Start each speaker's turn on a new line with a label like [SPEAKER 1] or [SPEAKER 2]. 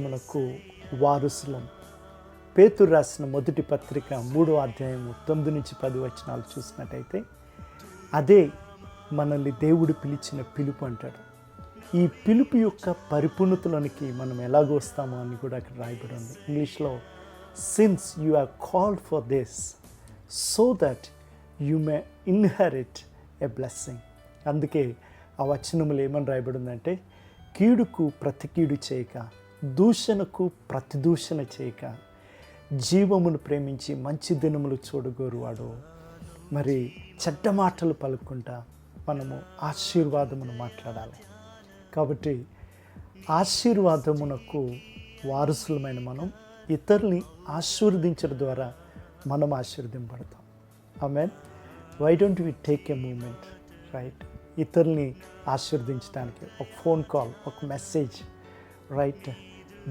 [SPEAKER 1] మనకు వారసులం. పేతురు రాసిన మొదటి పత్రిక 3వ అధ్యాయం 9-10 చూసినట్టయితే అదే మనల్ని దేవుడు పిలిచిన పిలుపు అంటాడు. ఈ పిలుపు యొక్క పరిపూర్ణతలోనికి మనం ఎలాగో వస్తామో అని కూడా అక్కడ రాయబడి ఉంది. ఇంగ్లీష్లో since you are called for this so that you may inherit a blessing. అందుకే ఆ వచనములు ఏమని రాయబడి ఉందంటే, కీడుకు ప్రతి కీడు చేయక, దూషణకు ప్రతి దూషణ చేయక, జీవమును ప్రేమించి మంచి దినములు చూడగోరువాడు. మరి చెడ్డ మాటలు పలుకుంటా మనము ఆశీర్వాదమును మాట్లాడాలి. కాబట్టి ఆశీర్వాదమునకు వారసులమైన మనం ఇతరుల్ని ఆశీర్వదించడం ద్వారా మనం ఆశీర్వదింపడతాం. Amen. Why don't we take a moment, right? ఇతరుల్ని ఆశీర్వదించడానికి ఒక ఫోన్ కాల్, ఒక మెసేజ్, రైట్?